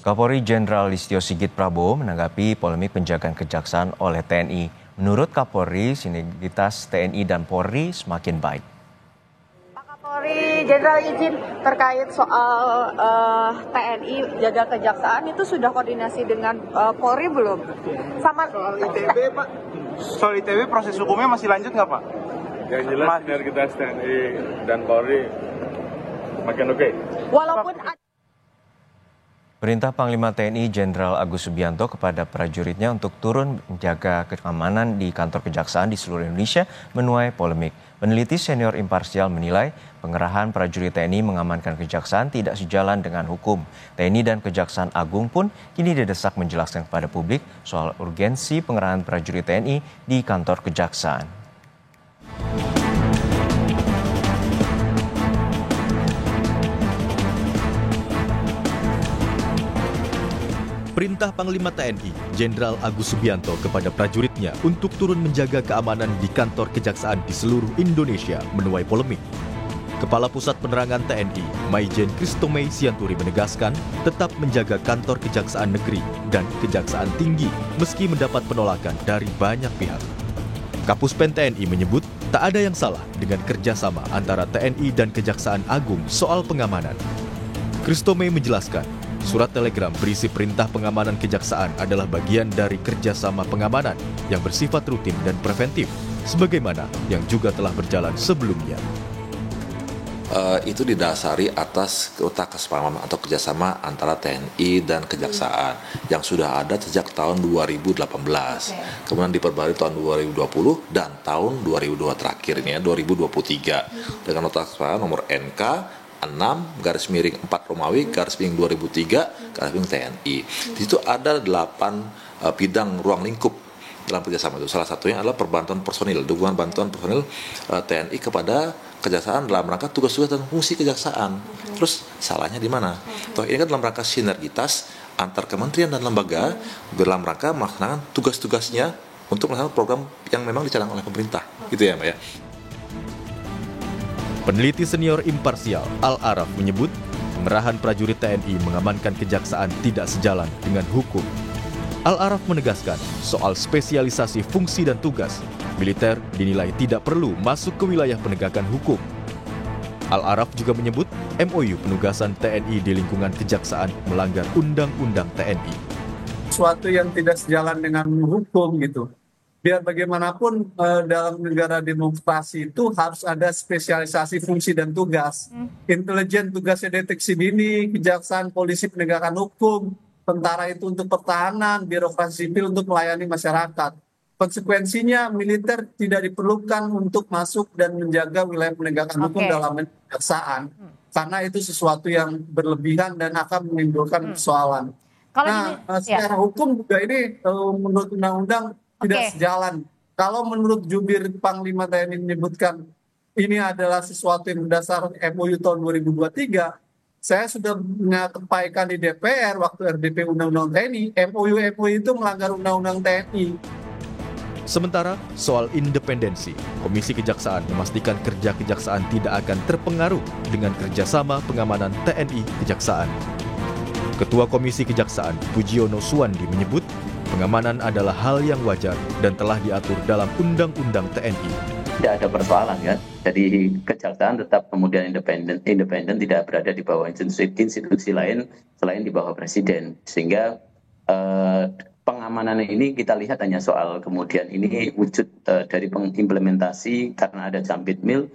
Kapolri Jenderal Listio Sigit Prabowo menanggapi polemik penjagaan kejaksaan oleh TNI. Menurut Kapolri, sinergitas TNI dan Polri semakin baik. Pak Kapolri Jenderal izin terkait soal TNI jaga kejaksaan itu sudah koordinasi dengan Polri belum? Sama soal ITB Pak, soal ITB proses hukumnya masih lanjut nggak Pak? Yang jelas sinergitas TNI dan Polri makin oke. Walaupun Perintah Panglima TNI Jenderal Agus Subianto kepada prajuritnya untuk turun menjaga keamanan di kantor kejaksaan di seluruh Indonesia menuai polemik. Peneliti senior imparsial menilai pengerahan prajurit TNI mengamankan kejaksaan tidak sejalan dengan hukum. TNI dan Kejaksaan Agung pun kini didesak menjelaskan kepada publik soal urgensi pengerahan prajurit TNI di kantor kejaksaan. Perintah Panglima TNI, Jenderal Agus Subianto kepada prajuritnya untuk turun menjaga keamanan di kantor kejaksaan di seluruh Indonesia menuai polemik. Kepala Pusat Penerangan TNI, Maijen Christomei Sianturi menegaskan tetap menjaga kantor Kejaksaan Negeri dan Kejaksaan Tinggi meski mendapat penolakan dari banyak pihak. Kapuspen TNI menyebut tak ada yang salah dengan kerjasama antara TNI dan Kejaksaan Agung soal pengamanan. Christomei menjelaskan, surat telegram berisi perintah pengamanan kejaksaan adalah bagian dari kerjasama pengamanan yang bersifat rutin dan preventif, sebagaimana yang juga telah berjalan sebelumnya. Itu didasari atas kesepahaman atau kerjasama antara TNI dan Kejaksaan yang sudah ada sejak tahun 2018. Kemudian diperbarui tahun 2020 dan tahun 2002 terakhir ini ya, 2023 dengan nota kesepakatan nomor NK 6/4 Romawi /2003 TNI. Di situ ada 8 bidang ruang lingkup dalam kerjasama itu. Salah satunya adalah perbantuan personil, dukungan bantuan personil TNI kepada kejaksaan dalam rangka tugas-tugas dan fungsi kejaksaan. Terus salahnya di mana? Toh ini kan dalam rangka sinergitas antar kementerian dan lembaga dalam rangka melaksanakan tugas-tugasnya untuk melaksanakan program yang memang dicanangkan oleh pemerintah. Gitu ya, Mbak ya. Peneliti senior imparsial Al-Araf menyebut pengerahan prajurit TNI mengamankan kejaksaan tidak sejalan dengan hukum. Al-Araf menegaskan soal spesialisasi fungsi dan tugas, militer dinilai tidak perlu masuk ke wilayah penegakan hukum. Al-Araf juga menyebut MOU penugasan TNI di lingkungan kejaksaan melanggar Undang-Undang TNI. Suatu yang tidak sejalan dengan hukum gitu. Biar bagaimanapun dalam negara demokrasi itu harus ada spesialisasi fungsi dan tugas. Intelijen tugasnya deteksi dini, kejaksaan, polisi penegakan hukum, tentara itu untuk pertahanan, birokrasi sipil untuk melayani masyarakat. Konsekuensinya militer tidak diperlukan untuk masuk dan menjaga wilayah penegakan hukum dalam kejaksaan. Karena itu sesuatu yang berlebihan dan akan menimbulkan persoalan. Secara hukum juga ini menurut undang-undang tidak sejalan. Kalau menurut Jubir Panglima TNI menyebutkan ini adalah sesuatu yang berdasar MOU tahun 2023, saya sudah menyampaikan di DPR waktu RDP Undang-Undang TNI, MOU itu melanggar Undang-Undang TNI. Sementara soal independensi, Komisi Kejaksaan memastikan kerja kejaksaan tidak akan terpengaruh dengan kerjasama pengamanan TNI Kejaksaan. Ketua Komisi Kejaksaan, Pujiono Suwandi menyebut, pengamanan adalah hal yang wajar dan telah diatur dalam Undang-Undang TNI. Tidak ada persoalan kan, jadi kejaksaan tetap kemudian independen tidak berada di bawah institusi lain selain di bawah presiden. Sehingga pengamanan ini kita lihat hanya soal kemudian ini wujud dari pengimplementasi karena ada Jampitmil.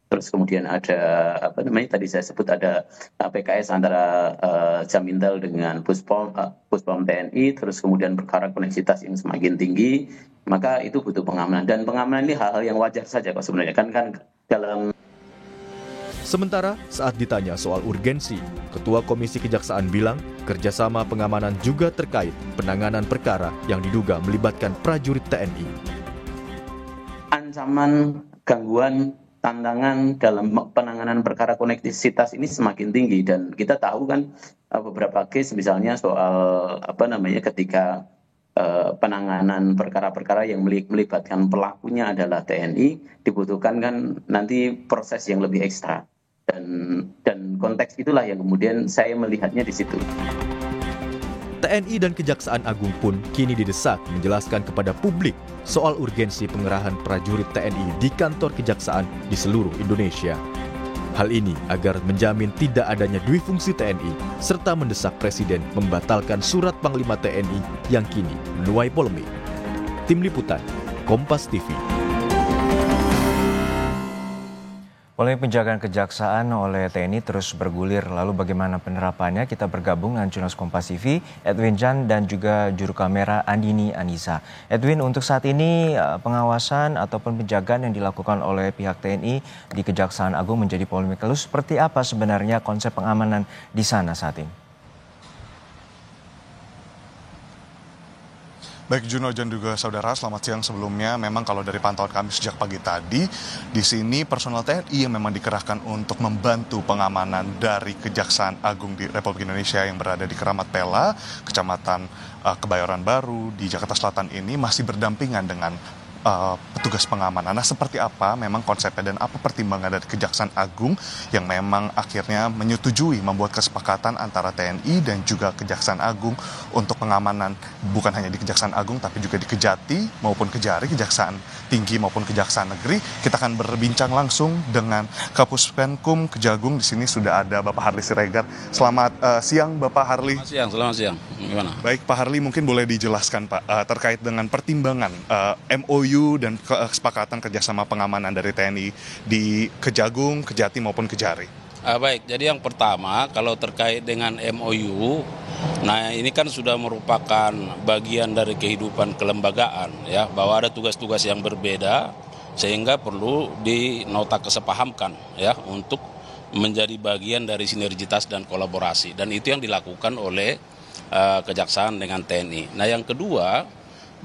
Terus kemudian ada tadi saya sebut ada PKS antara Jamintel dengan Puspom TNI, terus kemudian perkara koneksitas yang semakin tinggi, maka itu butuh pengamanan, dan pengamanan ini hal-hal yang wajar saja kok sebenarnya kan dalam. Sementara saat ditanya soal urgensi, Ketua Komisi Kejaksaan bilang kerjasama pengamanan juga terkait penanganan perkara yang diduga melibatkan prajurit TNI. Ancaman, gangguan, tantangan dalam penanganan perkara koneksitas ini semakin tinggi, dan kita tahu kan beberapa case misalnya soal ketika penanganan perkara-perkara yang melibatkan pelakunya adalah TNI, dibutuhkan kan nanti proses yang lebih ekstra, dan konteks itulah yang kemudian saya melihatnya di situ. TNI dan Kejaksaan Agung pun kini didesak menjelaskan kepada publik soal urgensi pengerahan prajurit TNI di kantor kejaksaan di seluruh Indonesia. Hal ini agar menjamin tidak adanya duifungsi TNI serta mendesak Presiden membatalkan surat Panglima TNI yang kini menuai polemik. Tim Liputan, Kompas TV. Polemik penjagaan kejaksaan oleh TNI terus bergulir. Lalu bagaimana penerapannya? Kita bergabung dengan jurnalis Kompas TV, Edwin Jan dan juga juru kamera Andini Anissa. Edwin, untuk saat ini pengawasan ataupun penjagaan yang dilakukan oleh pihak TNI di Kejaksaan Agung menjadi polemik. Lalu seperti apa sebenarnya konsep pengamanan di sana saat ini? Baik Juno dan juga saudara, selamat siang. Sebelumnya memang kalau dari pantauan kami sejak pagi tadi, di sini personel TNI yang memang dikerahkan untuk membantu pengamanan dari Kejaksaan Agung di Republik Indonesia yang berada di Keramat Pela, Kecamatan Kebayoran Baru di Jakarta Selatan ini masih berdampingan dengan petugas pengamanan. Nah, seperti apa memang konsepnya dan apa pertimbangan dari Kejaksaan Agung yang memang akhirnya menyetujui membuat kesepakatan antara TNI dan juga Kejaksaan Agung untuk pengamanan bukan hanya di Kejaksaan Agung tapi juga di Kejati maupun Kejari, Kejaksaan Tinggi maupun Kejaksaan Negeri. Kita akan berbincang langsung dengan Kapuspenkum Kejagung. Di sini sudah ada Bapak Harli Siregar. Selamat siang Bapak Harli. Selamat siang. Gimana? Baik Pak Harli, mungkin boleh dijelaskan Pak terkait dengan pertimbangan MOU dan kesepakatan kerjasama pengamanan dari TNI di Kejagung, Kejati maupun Kejari. Baik, jadi yang pertama kalau terkait dengan MOU, nah ini kan sudah merupakan bagian dari kehidupan kelembagaan ya, bahwa ada tugas-tugas yang berbeda sehingga perlu dinota kesepahamkan ya untuk menjadi bagian dari sinergitas dan kolaborasi, dan itu yang dilakukan oleh Kejaksaan dengan TNI. Nah yang kedua,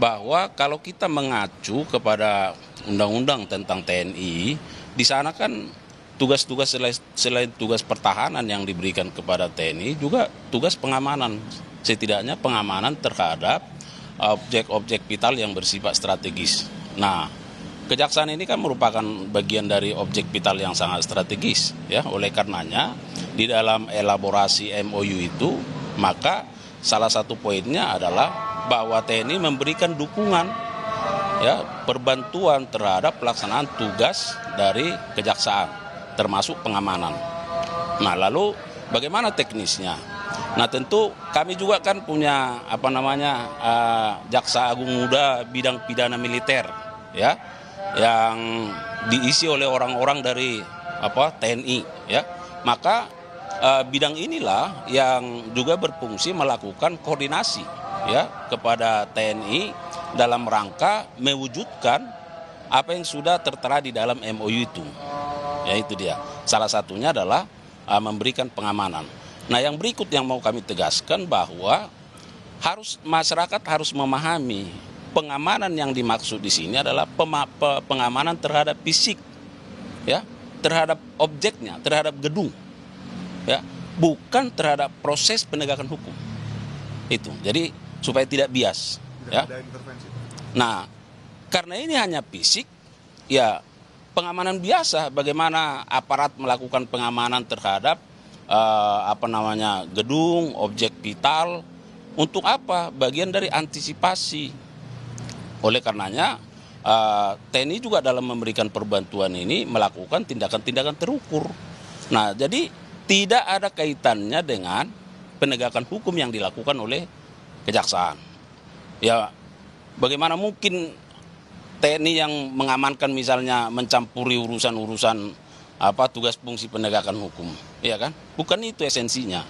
bahwa kalau kita mengacu kepada undang-undang tentang TNI, di sana kan tugas-tugas selain tugas pertahanan yang diberikan kepada TNI, juga tugas pengamanan, setidaknya pengamanan terhadap objek-objek vital yang bersifat strategis. Nah, Kejaksaan ini kan merupakan bagian dari objek vital yang sangat strategis, ya. Oleh karenanya di dalam elaborasi MOU itu, maka salah satu poinnya adalah bahwa TNI memberikan dukungan ya perbantuan terhadap pelaksanaan tugas dari kejaksaan termasuk pengamanan. Nah, lalu bagaimana teknisnya? Nah, tentu kami juga kan punya Jaksa Agung Muda bidang pidana militer ya yang diisi oleh orang-orang dari TNI ya. Maka bidang inilah yang juga berfungsi melakukan koordinasi ya kepada TNI dalam rangka mewujudkan apa yang sudah tertera di dalam MOU itu. Ya itu dia. Salah satunya adalah memberikan pengamanan. Nah, yang berikut yang mau kami tegaskan bahwa masyarakat harus memahami pengamanan yang dimaksud di sini adalah pengamanan terhadap fisik ya, terhadap objeknya, terhadap gedung. Ya, bukan terhadap proses penegakan hukum. Itu. Jadi supaya tidak bias. Ya. Nah, karena ini hanya fisik, ya pengamanan biasa. Bagaimana aparat melakukan pengamanan terhadap gedung, objek vital, untuk apa? Bagian dari antisipasi. Oleh karenanya TNI juga dalam memberikan perbantuan ini melakukan tindakan-tindakan terukur. Nah, jadi tidak ada kaitannya dengan penegakan hukum yang dilakukan oleh Kejaksaan. Ya, bagaimana mungkin TNI yang mengamankan misalnya mencampuri urusan-urusan tugas fungsi penegakan hukum, ya kan? Bukan itu esensinya.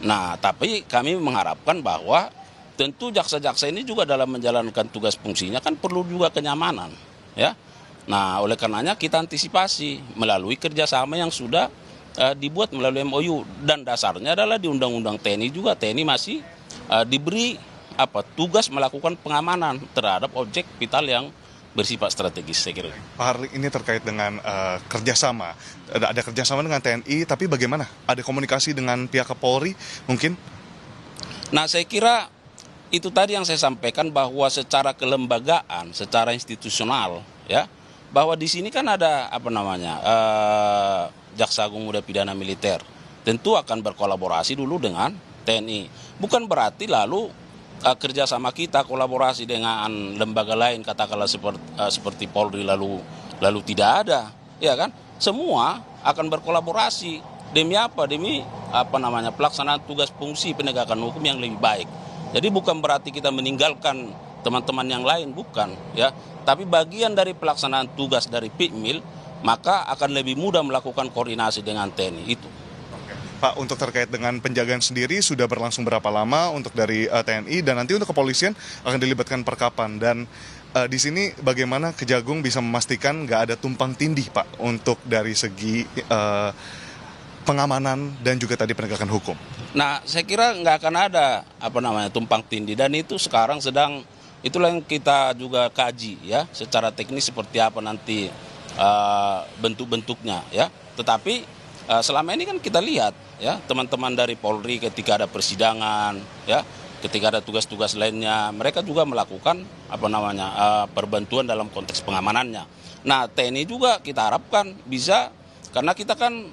Nah, tapi kami mengharapkan bahwa tentu jaksa-jaksa ini juga dalam menjalankan tugas fungsinya kan perlu juga kenyamanan, ya. Nah, oleh karenanya kita antisipasi melalui kerjasama yang sudah dibuat melalui MOU, dan dasarnya adalah di Undang-Undang TNI juga. TNI masih diberi tugas melakukan pengamanan terhadap objek vital yang bersifat strategis, saya kira. Pak Harli, ini terkait dengan kerjasama. Ada kerjasama dengan TNI, tapi bagaimana? Ada komunikasi dengan pihak Polri mungkin? Nah, saya kira itu tadi yang saya sampaikan, bahwa secara kelembagaan, secara institusional, ya, bahwa di sini kan ada Jaksa Agung Muda Pidana Militer. Tentu akan berkolaborasi dulu dengan TNI. Bukan berarti lalu kerjasama kita, kolaborasi dengan lembaga lain, katakanlah seperti Polri lalu tidak ada, ya kan? Semua akan berkolaborasi demi apa? Demi pelaksanaan tugas fungsi penegakan hukum yang lebih baik. Jadi bukan berarti kita meninggalkan teman-teman yang lain, bukan, ya. Tapi bagian dari pelaksanaan tugas dari PIKMIL, maka akan lebih mudah melakukan koordinasi dengan TNI itu. Pak, untuk terkait dengan penjagaan sendiri sudah berlangsung berapa lama untuk dari TNI dan nanti untuk kepolisian akan dilibatkan per kapan? Dan di sini bagaimana Kejagung bisa memastikan nggak ada tumpang tindih, Pak, untuk dari segi pengamanan dan juga tadi penegakan hukum? Nah, saya kira nggak akan ada tumpang tindih, dan itu sekarang itulah yang kita juga kaji, ya, secara teknis seperti apa nanti bentuk-bentuknya, ya. Tetapi selama ini kan kita lihat, ya, teman-teman dari Polri ketika ada persidangan, ya, ketika ada tugas-tugas lainnya, mereka juga melakukan perbantuan dalam konteks pengamanannya. Nah, TNI juga kita harapkan bisa, karena kita kan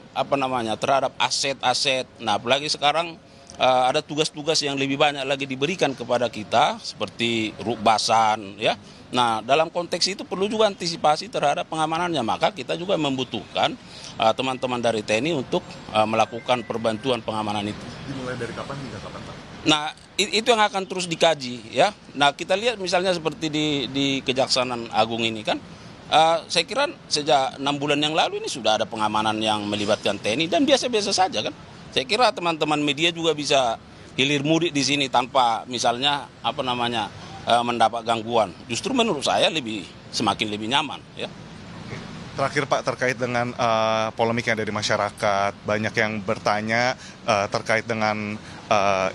terhadap aset-aset. Nah, apalagi sekarang ada tugas-tugas yang lebih banyak lagi diberikan kepada kita seperti rukbasan, ya. Nah, dalam konteks itu perlu juga antisipasi terhadap pengamanannya, maka kita juga membutuhkan teman-teman dari TNI untuk melakukan perbantuan pengamanan itu. Dimulai dari kapan hingga kapan, Pak? Nah, itu yang akan terus dikaji, ya. Nah, kita lihat misalnya seperti di Kejaksaan Agung ini kan, saya kira sejak 6 bulan yang lalu ini sudah ada pengamanan yang melibatkan TNI dan biasa-biasa saja kan. Saya kira teman-teman media juga bisa hilir mudik di sini tanpa misalnya mendapat gangguan. Justru menurut saya semakin lebih nyaman, ya. Terakhir, Pak, terkait dengan polemik yang ada di masyarakat, banyak yang bertanya terkait dengan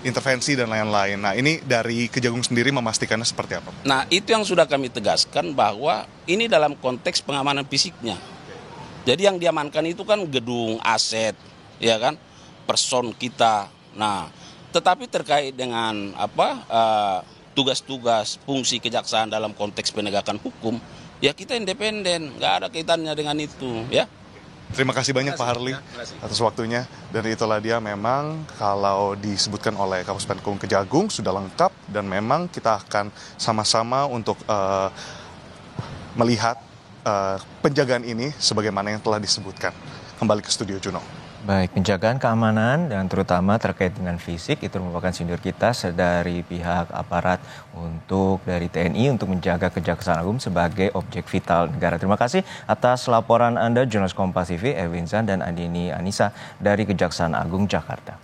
intervensi dan lain-lain. Nah, ini dari Kejagung sendiri memastikannya seperti apa? Nah, itu yang sudah kami tegaskan bahwa ini dalam konteks pengamanan fisiknya. Jadi yang diamankan itu kan gedung, aset, ya kan, person kita. Nah, tetapi terkait dengan tugas-tugas fungsi kejaksaan dalam konteks penegakan hukum, ya kita independen, nggak ada kaitannya dengan itu, ya. Terima kasih banyak Pak Harli atas waktunya. Dan itulah dia, memang kalau disebutkan oleh Kapus Penkum Kejagung sudah lengkap, dan memang kita akan sama-sama untuk melihat penjagaan ini sebagaimana yang telah disebutkan. Kembali ke studio, Juno. Baik, penjagaan keamanan dan terutama terkait dengan fisik itu merupakan sindur kita dari pihak aparat dari TNI untuk menjaga Kejaksaan Agung sebagai objek vital negara. Terima kasih atas laporan Anda, jurnalis Kompas TV, Ewin Zan dan Andini Anissa dari Kejaksaan Agung Jakarta.